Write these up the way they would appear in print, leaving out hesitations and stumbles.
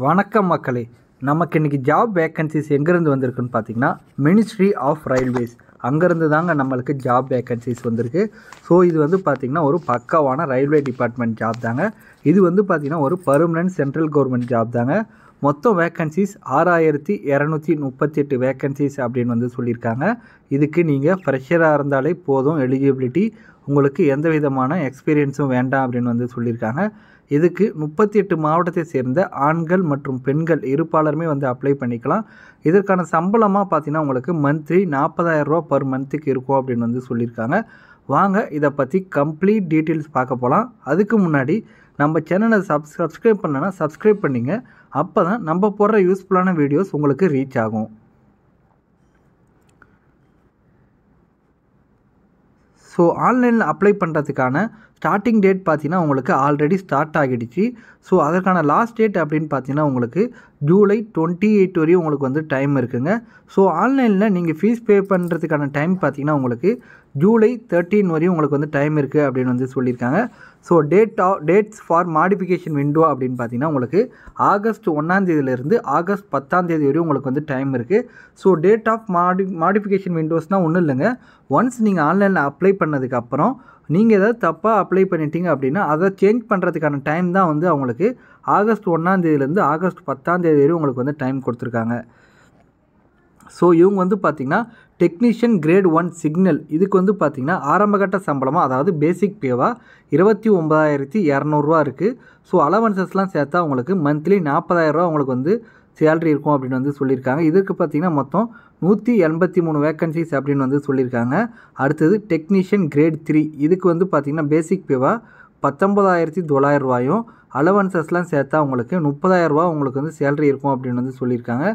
வணக்கம் மக்களே. நமக்கு இன்றைக்கி ஜாப் வேக்கன்சிஸ் எங்கேருந்து வந்திருக்குன்னு பார்த்தீங்கன்னா மினிஸ்ட்ரி ஆஃப் ரயில்வேஸ் அங்கேருந்து தாங்க நம்மளுக்கு ஜாப் வேக்கன்சிஸ் வந்திருக்கு. ஸோ இது வந்து பார்த்திங்கன்னா ஒரு பக்காவான ரயில்வே டிபார்ட்மெண்ட் ஜாப் தாங்க. இது வந்து பார்த்திங்கன்னா ஒரு பர்மனன்ட் சென்ட்ரல் கவர்மெண்ட் ஜாப் தாங்க. மொத்தம் வேக்கன்சிஸ் 6238 வேக்கன்சிஸ் அப்படின்னு வந்து சொல்லியிருக்காங்க. இதுக்கு நீங்கள் ஃப்ரெஷராக இருந்தாலே போதும் எலிஜிபிலிட்டி, உங்களுக்கு எந்த விதமான எக்ஸ்பீரியன்ஸும் வேண்டாம் அப்படின்னு வந்து சொல்லியிருக்காங்க. இதுக்கு 38 மாவட்டத்தை சேர்ந்த ஆண்கள் மற்றும் பெண்கள் இருப்பாளருமே வந்து அப்ளை பண்ணிக்கலாம். இதற்கான சம்பளமாக பார்த்தீங்கன்னா உங்களுக்கு மந்த்லி 40,000 ரூபா பர் மந்த்துக்கு இருக்கும் அப்படின்னு வந்து சொல்லியிருக்காங்க. வாங்க இதை பற்றி கம்ப்ளீட் டீட்டெயில்ஸ் பார்க்க போகலாம். அதுக்கு முன்னாடி நம்ம சேனலை சப்ஸ்கிரைப் பண்ணலன்னா சப்ஸ்கிரைப் பண்ணிங்க. அப்போ தான் நம்ம போடுற யூஸ்ஃபுல்லான வீடியோஸ் உங்களுக்கு ரீச் ஆகும். ஸோ ஆன்லைனில் அப்ளை பண்ணுறதுக்கான ஸ்டார்டிங் டேட் பார்த்தீங்கன்னா உங்களுக்கு ஆல்ரெடி ஸ்டார்ட் ஆகிடுச்சு. ஸோ அதற்கான லாஸ்ட் டேட் அப்படின்னு பார்த்தீங்கன்னா உங்களுக்கு ஜூலை 28 வரையும் உங்களுக்கு வந்து டைம் இருக்குங்க. ஸோ ஆன்லைனில் நீங்கள் ஃபீஸ் பே பண்ணுறதுக்கான டைம் பார்த்தீங்கன்னா உங்களுக்கு ஜூலை 13 வரையும் உங்களுக்கு வந்து டைம் இருக்குது அப்படின்னு வந்து சொல்லியிருக்காங்க. So dates for modification window அப்படின்னு பார்த்தீங்கன்னா உங்களுக்கு ஆகஸ்ட் 1 ஆகஸ்ட் 10 வரையும் உங்களுக்கு வந்து டைம் இருக்குது. ஸோ டேட் ஆஃப் மாடிஃபிகேஷன் விண்டோஸ்னால் ஒன்றும் இல்லைங்க. ஒன்ஸ் நீங்கள் ஆன்லைனில் அப்ளை பண்ணதுக்கப்புறம் நீங்கள் ஏதாவது தப்பாக அப்ளை பண்ணிட்டீங்க அப்படின்னா அதை சேஞ்ச் பண்ணுறதுக்கான டைம் தான் வந்து அவங்களுக்கு ஆகஸ்ட் 1 ஆகஸ்ட் 10 வரையும் உங்களுக்கு வந்து டைம் கொடுத்துருக்காங்க. ஸோ இவங்க வந்து பார்த்திங்கன்னா டெக்னீஷியன் கிரேட் 1 சிக்னல் இதுக்கு வந்து பார்த்திங்கன்னா ஆரம்பகட்ட சம்பளமாக அதாவது பேசிக் பேவாக 29,200 ரூபா இருக்குது. ஸோ அலவன்சஸ்லாம் சேர்த்தா உங்களுக்கு மந்த்லி 40,000 ரூபா உங்களுக்கு வந்து சேலரி இருக்கும் அப்படின்னு வந்து சொல்லியிருக்காங்க. இதுக்கு பார்த்திங்கன்னா மொத்தம் 183 வேக்கன்சிஸ் அப்படின்னு வந்து சொல்லியிருக்காங்க. அடுத்தது டெக்னீஷியன் கிரேட் 3 இதுக்கு வந்து பார்த்திங்கன்னா பேசிக் பேவாக 19,900 ரூபாயும் அலவன்சஸ்லாம் சேர்த்தா உங்களுக்கு 30,000 ரூபா உங்களுக்கு வந்து சேலரி இருக்கும் அப்படின்னு வந்து சொல்லியிருக்காங்க.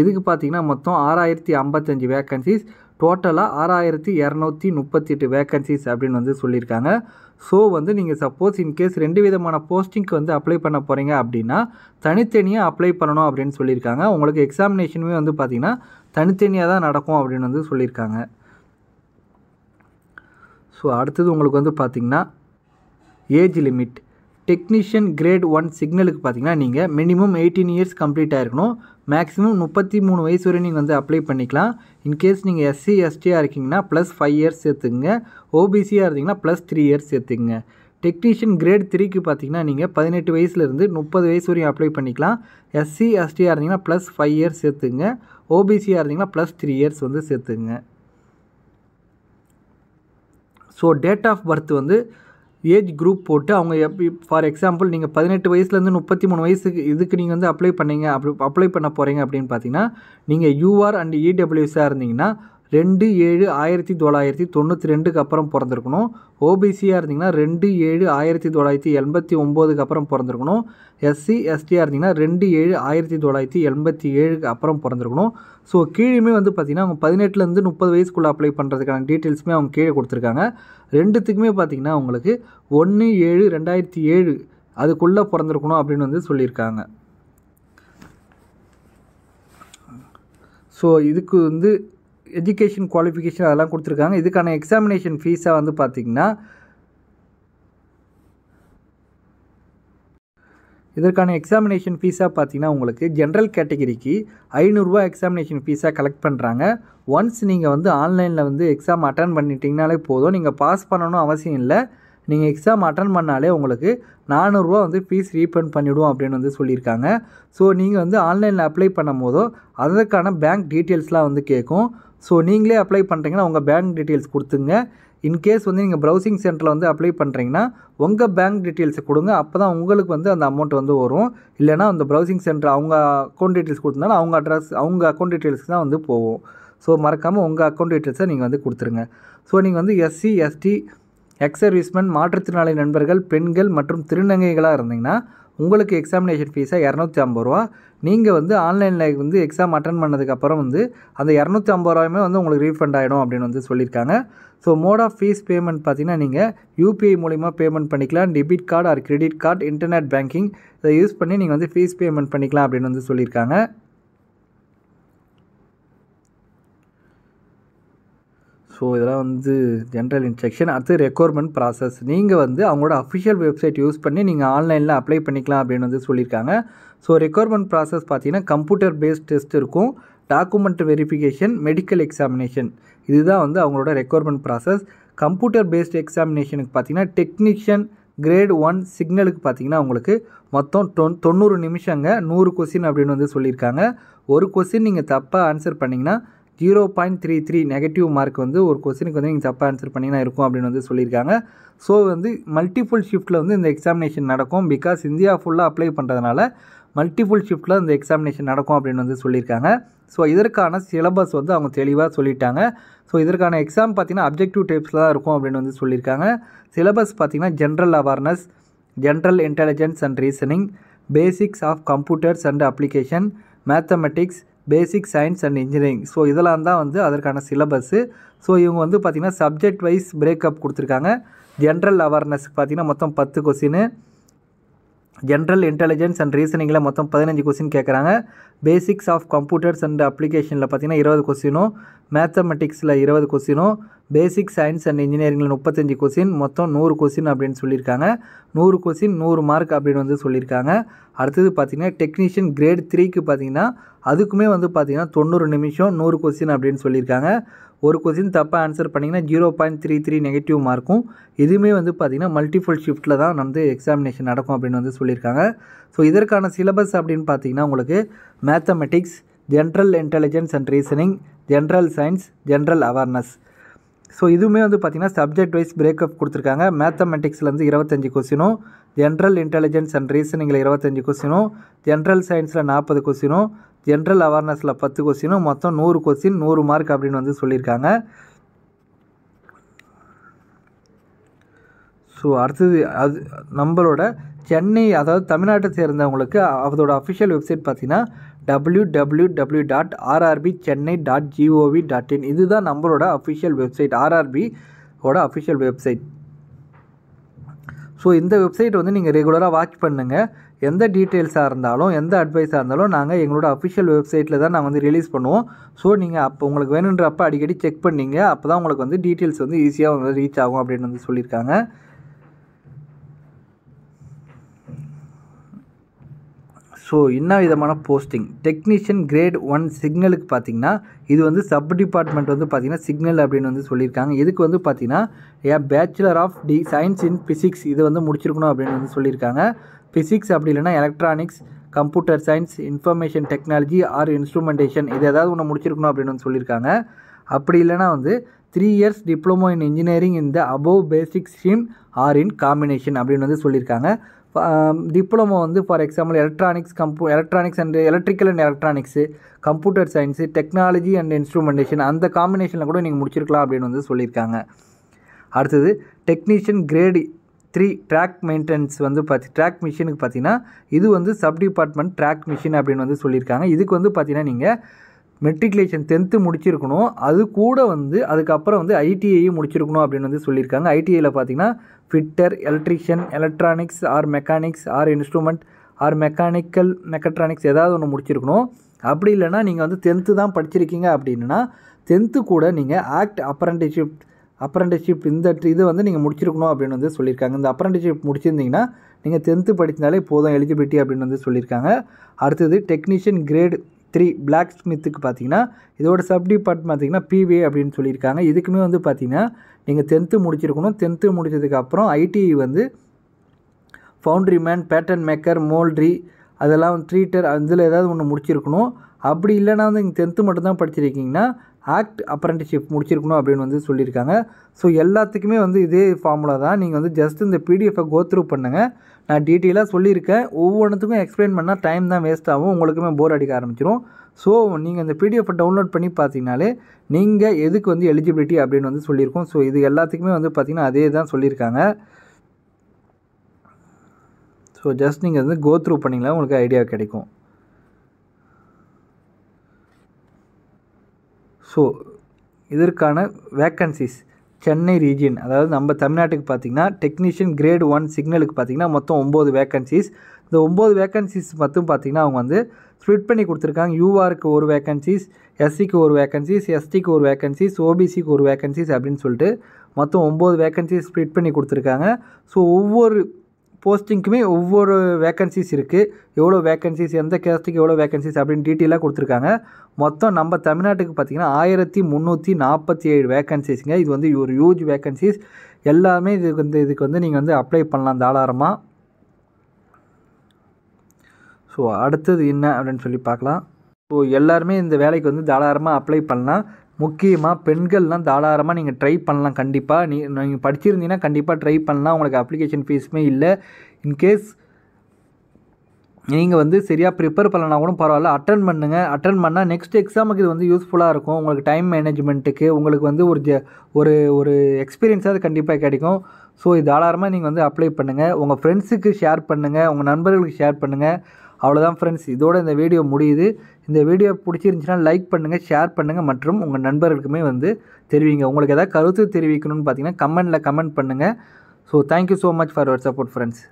இதுக்கு பார்த்திங்கன்னா மொத்தம் 6,055 வேக்கன்சிஸ், டோட்டலாக 6,238 வேக்கன்சிஸ் அப்படின்னு வந்து சொல்லியிருக்காங்க. ஸோ வந்து நீங்கள் சப்போஸ் இன்கேஸ் 2 விதமான போஸ்டிங்க்கு வந்து அப்ளை பண்ண போகிறீங்க அப்படின்னா தனித்தனியாக அப்ளை பண்ணணும் அப்படின்னு சொல்லியிருக்காங்க. உங்களுக்கு எக்ஸாமினேஷனுமே வந்து பார்த்திங்கன்னா தனித்தனியாக தான் நடக்கும் அப்படின்னு வந்து சொல்லியிருக்காங்க. ஸோ அடுத்தது உங்களுக்கு வந்து பார்த்திங்கன்னா ஏஜ் லிமிட் டெக்னீஷியன் கிரேட் 1 சிக்னலுக்கு பார்த்தீங்கன்னா நீங்கள் மினிமம் 18 இயர்ஸ் கம்ப்ளீட் ஆகிருக்கணும். மேக்ஸிமம் 33 வயசு வரை நீங்கள் வந்து அப்ளை பண்ணிக்கலாம். இன்கேஸ் நீங்கள் எஸ்சி எஸ்டியாக இருக்கீங்கன்னா +5 இயர்ஸ் சேர்த்துக்குங்க. ஓபிசியாக இருந்தீங்கன்னா +3 இயர்ஸ் சேர்த்துக்குங்க. டெக்னீஷியன் கிரேட் 3க்கு பார்த்தீங்கன்னா நீங்கள் 18 வயசுலேருந்து 30 வயசு வரையும் அப்ளை பண்ணிக்கலாம். எஸ்சி எஸ்டியாக இருந்தீங்கன்னா +5 இயர்ஸ் சேர்த்துக்குங்க. ஓபிசியாக இருந்தீங்கன்னா +3 இயர்ஸ் வந்து சேர்த்துக்குங்க. ஸோ டேட் ஆஃப் பர்த் வந்து ஏஜ் குரூப் போட்டு அவங்க ஃபார் எக்ஸாம்பிள் நீங்கள் 18 வயசுலேருந்து 33 வயசுக்கு இதுக்கு நீங்கள் வந்து அப்ளை பண்ண போகிறீங்க அப்படின்னு பார்த்தீங்கன்னா நீங்கள் யூஆர் அண்ட் இடபிள்யூஎஸ்ஸாக இருந்தீங்கன்னா 2/7/1992க்கு அப்புறம் பிறந்திருக்கணும். ஓபிசியாக இருந்தீங்கன்னா 2/7/1989க்கு அப்புறம் பிறந்திருக்கணும். எஸ்சி எஸ்டியாக இருந்தீங்கன்னா 2/7/1987க்கு அப்புறம் பிறந்திருக்கணும். ஸோ கீழேயுமே வந்து பார்த்திங்கன்னா அவங்க 18லேருந்து 30 வயசுக்குள்ளே அப்ளை பண்ணுறதுக்கான டீட்டெயில்ஸுமே அவங்க கீழே கொடுத்துருக்காங்க. ரெண்டுத்துக்குமே பார்த்திங்கன்னா உங்களுக்கு 1/7/2007 அதுக்குள்ளே பிறந்திருக்கணும் அப்படின்னு வந்து சொல்லியிருக்காங்க. ஸோ இதுக்கு வந்து எஜுகேஷன் குவாலிஃபிகேஷன் அதெல்லாம் கொடுத்துருக்காங்க. இதுக்கான எக்ஸாமினேஷன் ஃபீஸாக வந்து பார்த்திங்கன்னா இதற்கான எக்ஸாமினேஷன் ஃபீஸாக பார்த்தீங்கன்னா உங்களுக்கு ஜென்ரல் கேட்டகிரிக்கு 500 ரூபா எக்ஸாமினேஷன் ஃபீஸாக கலெக்ட் பண்ணுறாங்க. ஒன்ஸ் நீங்கள் வந்து ஆன்லைனில் வந்து எக்ஸாம் அட்டன் பண்ணிட்டீங்கனாலே போதும், நீங்கள் பாஸ் பண்ணணும் அவசியம் இல்லை. நீங்கள் எக்ஸாம் அட்டன் பண்ணாலே உங்களுக்கு 400 ரூபா வந்து ஃபீஸ் ரீஃபண்ட் பண்ணிவிடுவோம் அப்படின்னு வந்து சொல்லியிருக்காங்க. ஸோ நீங்கள் வந்து ஆன்லைனில் அப்ளை பண்ணும் போதோ அதற்கான பேங்க் டீட்டெயில்ஸ்லாம் வந்து கேட்கும். ஸோ நீங்களே அப்ளை பண்ணுறீங்கன்னா உங்கள் பேங்க் டீட்டெயில்ஸ் கொடுத்துங்க. இன்கேஸ் வந்து நீங்கள் ப்ரௌசிங் சென்டரில் வந்து அப்ளை பண்ணுறீங்கன்னா உங்கள் பேங்க் டீட்டெயில்ஸை கொடுங்க. அப்போ தான் உங்களுக்கு வந்து அந்த அமௌண்ட் வந்து வரும். இல்லைனா அந்த ப்ரௌசிங் சென்டர் அவங்க அக்கௌண்ட் டீட்டெயில்ஸ் கொடுத்தனால அவங்க அட்ரஸ் அவங்க அக்கௌண்ட் டீட்டெயில்ஸ்க்கு தான் வந்து போகும். ஸோ மறக்காமல் உங்கள் அக்கௌண்ட் டீட்டெயில்ஸை நீங்கள் வந்து கொடுத்துருங்க. ஸோ நீங்கள் வந்து எஸ்சி எஸ்டி எக்ஸ் சர்வீஸ்மேன் மாற்றுத்திறனாளி நண்பர்கள் பெண்கள் மற்றும் திருநங்கைகளாக இருந்தீங்கன்னா உங்களுக்கு எக்ஸாமினேஷன் ஃபீஸாக 250 ரூபா. நீங்கள் வந்து ஆன்லைனில் வந்து எக்ஸாம் அட்டன் பண்ணதுக்கப்புறம் வந்து அந்த 250 ரூபாயுமே வந்து உங்களுக்கு ரீஃபண்ட் ஆகிடும் அப்படின்னு வந்து சொல்லியிருக்காங்க. So mode of fees payment பார்த்தீங்கன்னா நீங்கள் யூபிஐ மூலிமா பேமெண்ட் பண்ணிக்கலாம். Debit card or credit card, internet banking இதை யூஸ் பண்ணி நீங்கள் வந்து ஃபீஸ் பேமெண்ட் பண்ணிக்கலாம் அப்படின்னு வந்து சொல்லியிருக்காங்க. ஸோ இதெல்லாம் வந்து ஜென்ரல் இன்ஸ்ட்ரக்ஷன். அடுத்து ரெக்யர்மெண்ட் ப்ராசஸ். நீங்கள் வந்து அவங்களோட அஃபிஷியல் வெப்சைட் யூஸ் பண்ணி நீங்கள் ஆன்லைனில் அப்ளை பண்ணிக்கலாம் அப்படின்னு வந்து சொல்லியிருக்காங்க. ஸோ ரெக்யர்மெண்ட் ப்ராசஸ் பார்த்தீங்கன்னா கம்ப்யூட்டர் பேஸ்ட் டெஸ்ட் இருக்கும், டாக்குமெண்ட் வெரிஃபிகேஷன், மெடிக்கல் எக்ஸாமினேஷன். இதுதான் வந்து அவங்களோட ரெக்யர்மெண்ட் ப்ராசஸ். கம்ப்யூட்டர் பேஸ்ட் எக்ஸாமினேஷனுக்கு பார்த்தீங்கன்னா டெக்னீஷியன் கிரேட் 1 சிக்னலுக்கு பார்த்தீங்கன்னா உங்களுக்கு மொத்தம் 90 நிமிஷங்க, 100 கொஸ்டின் அப்படின்னு வந்து சொல்லியிருக்காங்க. ஒரு கொஸ்டின் நீங்கள் தப்பாக ஆன்சர் பண்ணிங்கன்னா 0.33 நெகட்டிவ் மார்க் வந்து ஒரு கொஸ்டினுக்கு வந்து நீங்கள் தப்பாக ஆன்சர் பண்ணிங்கன்னா இருக்கும் அப்படின்னு வந்து சொல்லியிருக்காங்க. ஸோ வந்து மல்டிபிள் ஷிஃப்ட்டில் வந்து இந்த எக்ஸாமினேஷன் நடக்கும். பிகாஸ் இந்தியா ஃபுல்லாக அப்ளை பண்ணுறதுனால மல்டிபிள் ஷிஃப்ட்டில் இந்த எக்ஸாமினேஷன் நடக்கும் அப்படின்னு வந்து சொல்லியிருக்காங்க. ஸோ இதற்கான சிலபஸ் வந்து அவங்க தெளிவாக சொல்லிட்டாங்க. ஸோ இதற்கான எக்ஸாம் பார்த்திங்கன்னா அப்ஜெக்டிவ் டைப்ஸில் தான் இருக்கும் அப்படின்னு வந்து சொல்லியிருக்காங்க. சிலபஸ் பார்த்திங்கன்னா general awareness, general intelligence and reasoning, basics of computers and application, mathematics, basic science and engineering. So இதெல்லாம் தான் வந்து அதற்கான சிலபஸ்ஸு. ஸோ இவங்க வந்து பார்த்திங்கன்னா சப்ஜெக்ட் வைஸ் பிரேக்கப் கொடுத்துருக்காங்க. ஜென்ரல் அவேர்னஸ்க்கு பார்த்திங்கன்னா மொத்தம் 10 கொஸ்டின், ஜென்ரல் இன்டெலிஜென்ஸ் அண்ட் ரீசனிங்கில் மொத்தம் 15 கொஸ்டின் கேட்குறாங்க. பேசிக்ஸ் ஆஃப் கம்ப்யூட்டர்ஸ் அண்ட் அப்ளிகேஷனில் பார்த்திங்கன்னா 20 கொஸ்டினும், மேத்தமெட்டிக்ஸில் 20 கொஸ்டினும், பேசிக் சயின்ஸ் அண்ட் இன்ஜினியரிங்கில் 35 கொஸ்டின், மொத்தம் 100 கொஸ்டின் அப்படின்னு சொல்லியிருக்காங்க. 100 கொஸ்டின் 100 மார்க் அப்படின்னு வந்து சொல்லியிருக்காங்க. அடுத்தது பார்த்திங்கன்னா டெக்னீஷியன் கிரேட் 3க்கு பார்த்திங்கன்னா அதுக்குமே வந்து பார்த்திங்கன்னா 90 நிமிஷம் 100 கொஸ்டின் அப்படின்னு சொல்லியிருக்காங்க. ஒரு கொஸ்டின் தப்பாக ஆன்சர் பண்ணிங்கன்னா 0.33 நெகட்டிவ் மார்க்கும். இதுவுமே வந்து பார்த்திங்கன்னா மல்டிபிள் ஷிஃப்ட்டில் தான் வந்து எக்ஸாமினேஷன் நடக்கும் அப்படின்னு வந்து சொல்லியிருக்காங்க. ஸோ இதற்கான சிலபஸ் அப்படின்னு பார்த்திங்கன்னா உங்களுக்கு mathematics, general intelligence and reasoning, general science, general awareness. So இதுவுமே வந்து பார்த்திங்கன்னா சப்ஜெக்ட் வைஸ் பிரேக்கப் கொடுத்துருக்காங்க. மேத்தமெட்டிக்ஸ்லேருந்து 25 கொஸ்டினும், ஜென்ரல் இன்டெலிஜென்ஸ் அண்ட் ரீசனிங்கில் 25 கொஸ்டினும், ஜென்ரல் சயின்ஸில் 40 கொஸ்டினும், ஜென்ரல் அவேர்னஸில் 10 கொஸ்டினும், மொத்தம் 100 கொஸ்டின் 100 மார்க் அப்படின்னு வந்து சொல்லியிருக்காங்க. ஸோ அடுத்தது அது நம்மளோட சென்னை, அதாவது தமிழ்நாட்டை சேர்ந்தவங்களுக்கு அதோட அஃபிஷியல் வெப்சைட் பார்த்திங்கன்னா www.rrbchennai.gov.in. இதுதான் நம்மளோட அஃபிஷியல் வெப்சைட், ஆர்ஆர்பியோட அஃபிஷியல் வெப்சைட். ஸோ இந்த வெப்சைட் வந்து நீங்கள் ரெகுலராக வாட்ச் பண்ணுங்கள். எந்த டீட்டெயில்ஸாக இருந்தாலும், எந்த அட்வைஸாக இருந்தாலும் நாங்கள் எங்களோட அஃபிஷியல் வெப்சைட்டில் தான் நாங்கள் வந்து ரிலீஸ் பண்ணுவோம். ஸோ நீங்கள் அப்போ உங்களுக்கு வேணுன்றப்போ அடிக்கடி செக் பண்ணிங்க, அப்போ தான் உங்களுக்கு வந்து டீட்டெயில்ஸ் வந்து ஈஸியாக வந்து ரீச் ஆகும் அப்படின்னு வந்து சொல்லியிருக்காங்க. ஸோ என்ன விதமான போஸ்டிங், டெக்னீஷியன் கிரேட் 1 சிக்னலுக்கு பார்த்திங்கன்னா இது வந்து சப் டிபார்ட்மெண்ட் வந்து பார்த்திங்கன்னா சிக்னல் அப்படின்னு வந்து சொல்லியிருக்காங்க. இதுக்கு வந்து பார்த்திங்கன்னா bachelor of science in physics இது வந்து முடிச்சிருக்கணும் அப்படின்னு வந்து சொல்லியிருக்காங்க. ஃபிசிக்ஸ் அப்படி இல்லைனா electronics, computer science, information technology or instrumentation இது ஏதாவது ஒன்று முடிச்சிருக்கணும் அப்படின்னு வந்து சொல்லியிருக்காங்க. அப்படி இல்லைனா வந்து 3 years டிப்ளமோ இன் இன்ஜினியரிங் இந்த அபோவ் பேசிக் ஸ்ட்ரீம் ஆர் இன் காம்பினேஷன் அப்படின்னு வந்து சொல்லியிருக்காங்க. டிப்ளமோ வந்து for example electronics and electrical and electronics, computer science, technology and instrumentation அந்த காம்பினேஷனில் கூட நீங்கள் முடிச்சிருக்கலாம் அப்படின்னு வந்து சொல்லியிருக்காங்க. அடுத்தது டெக்னீஷியன் கிரேட் 3 ட்ராக் மெயின்டெனன்ஸ் வந்து ட்ராக் மிஷினுக்கு பார்த்தீங்கன்னா இது வந்து சப் டிபார்ட்மெண்ட் ட்ராக் மிஷின் அப்படின்னு வந்து சொல்லியிருக்காங்க. இதுக்கு வந்து பார்த்தீங்கன்னா நீங்கள் மெட்ரிகுலேஷன் 10th முடிச்சிருக்கணும், அது கூட வந்து அதுக்கப்புறம் வந்து ஐடிஐயும் முடிச்சிருக்கணும் அப்படின்னு வந்து சொல்லியிருக்காங்க. ஐடிஐயில் பார்த்தீங்கன்னா fitter, electrician, electronics or mechanics or instrument or mechatronics ஏதாவது ஒன்று முடிச்சிருக்கணும். அப்படி இல்லைனா நீங்கள் வந்து 10th தான் படிச்சிருக்கீங்க அப்படின்னா 10th கூட நீங்கள் ஆக்ட் அப்ரண்டிஸ்ஷிப் இந்த இது வந்து நீங்கள் முடிச்சிருக்கணும் அப்படின்னு வந்து சொல்லியிருக்காங்க. இந்த அப்ரண்டிஸ்ஷிப் முடிச்சிருந்தீங்கன்னா நீங்கள் 10th படிச்சிருந்தாலே போதும் எலிஜிபிலிட்டி அப்படின்னு வந்து சொல்லியிருக்காங்க. அடுத்தது டெக்னீஷியன் கிரேட் 3 பிளாக் ஸ்மித்துக்கு பார்த்தீங்கன்னா இதோட சப் டிபார்ட்மெண்ட் பார்த்திங்கன்னா பிவிஏ அப்படின்னு சொல்லியிருக்காங்க. இதுக்குமே வந்து பார்த்திங்கன்னா நீங்கள் 10th முடிச்சிருக்கணும். 10th முடிச்சதுக்கப்புறம் ஐடிஐ வந்து ஃபவுண்ட்ரி மேன், பேட்டர்ன் மேக்கர், மோல்ட்ரி அதெல்லாம் ட்ரீட்டர் அதில் ஏதாவது ஒன்று முடிச்சிருக்கணும். அப்படி இல்லைனா வந்து நீங்கள் 10th மட்டும்தான் படிச்சிருக்கீங்கன்னா ஆக்ட் அப்ரண்டிஸ்ஷிப் முடிச்சிருக்கணும் அப்படின்னு வந்து சொல்லியிருக்காங்க. ஸோ எல்லாத்துக்குமே வந்து இதே ஃபார்முலா தான். நீங்கள் வந்து ஜஸ்ட் இந்த பிடிஎஃபை கோத்ரூ பண்ணுங்கள். நான் டீட்டெயிலாக சொல்லியிருக்கேன். ஒவ்வொன்றுத்துக்கும் எக்ஸ்பிளைன் பண்ணால் டைம் தான் வேஸ்ட் ஆகும், உங்களுக்குமே போர் அடிக்க ஆரம்பிச்சிடும். ஸோ நீங்கள் இந்த பிடிஎஃபை டவுன்லோட் பண்ணி பார்த்தீங்கனாலே நீங்கள் எதுக்கு வந்து எலிஜிபிலிட்டி அப்படின்னு வந்து சொல்லியிருக்கோம். ஸோ இது எல்லாத்துக்குமே வந்து பார்த்திங்கன்னா அதே தான் சொல்லியிருக்காங்க. ஸோ ஜஸ்ட் நீங்கள் வந்து கோத்ரூ பண்ணிங்களா உங்களுக்கு ஐடியா கிடைக்கும். ஸோ இதற்கான வேக்கன்சிஸ் சென்னை ரீஜியன், அதாவது நம்ம தமிழ்நாட்டுக்கு பார்த்திங்கன்னா டெக்னீஷியன் கிரேட் 1 சிக்னலுக்கு பார்த்திங்கன்னா மொத்தம் 9 வேக்கன்சிஸ். இந்த 9 வேக்கன்சிஸ் மட்டும் பார்த்திங்கன்னா அவங்க வந்து ஸ்ப்ளிட் பண்ணி கொடுத்துருக்காங்க. யூஆருக்கு ஒரு வேக்கன்சிஸ், எஸ்சிக்கு ஒரு வேக்கன்சிஸ், எஸ்டிக்கு ஒரு வேக்கன்சிஸ், ஓபிசிக்கு ஒரு வேக்கன்சிஸ் அப்படின்னு சொல்லிட்டு மொத்தம் 9 வேக்கன்சிஸ் ஸ்ப்ளிட் பண்ணி கொடுத்துருக்காங்க. ஸோ ஒவ்வொரு போஸ்டிங்க்குமே ஒவ்வொரு வேக்கன்சிஸ் இருக்குது. எவ்வளோ வேக்கன்சிஸ், எந்த கேஸ்ட்டுக்கு எவ்வளோ வேக்கன்சிஸ் அப்படின்னு டீட்டெயிலாக கொடுத்துருக்காங்க. மொத்தம் நம்ம தமிழ்நாட்டுக்கு பார்த்திங்கன்னா 1347 வேக்கன்சிஸ்ங்க. இது வந்து ஒரு ஹியூஜ் வேக்கன்சிஸ். எல்லாமே இதுக்கு வந்து நீங்கள் வந்து அப்ளை பண்ணலாம் தாராளமாக. ஸோ அடுத்தது என்ன அப்படின்னு சொல்லி பார்க்கலாம். ஸோ எல்லாருமே இந்த வேலைக்கு வந்து தாராளமாக அப்ளை பண்ணலாம். முக்கியமாக பெண்கள்லாம் தாராளமாக நீங்கள் ட்ரை பண்ணலாம். கண்டிப்பாக நீங்கள் படிச்சிருந்தீங்கன்னா கண்டிப்பாக ட்ரை பண்ணலாம். உங்களுக்கு அப்ளிகேஷன் ஃபீஸுமே இல்லை. இன்கேஸ் நீங்கள் வந்து சரியாக ப்ரிப்பேர் பண்ணலனா கூட பரவாயில்ல, அட்டன் பண்ணுங்கள். அட்டன் பண்ணால் நெக்ஸ்ட் எக்ஸாமுக்கு இது வந்து யூஸ்ஃபுல்லாக இருக்கும். உங்களுக்கு டைம் மேனேஜ்மெண்ட்டுக்கு உங்களுக்கு வந்து ஒரு எக்ஸ்பீரியன்ஸாவது கண்டிப்பாக கிடைக்கும். ஸோ இது தாராளமாக நீங்கள் வந்து அப்ளை பண்ணுங்கள். உங்கள் ஃப்ரெண்ட்ஸுக்கு ஷேர் பண்ணுங்கள், உங்கள் நண்பர்களுக்கு ஷேர் பண்ணுங்கள். அவ்வளோதான் ஃப்ரெண்ட்ஸ், இதோட இந்த வீடியோ முடியுது. இந்த வீடியோ பிடிச்சிருந்துச்சுன்னா லைக் பண்ணுங்கள், ஷேர் பண்ணுங்கள் மற்றும் உங்கள் நண்பர்களுக்குமே வந்து தெரிவிங்க. உங்களுக்கு எதாவது கருத்து தெரிவிக்கணும்னு பார்த்தீங்கன்னா கமெண்ட் பண்ணுங்கள். So thank you so much for your support friends.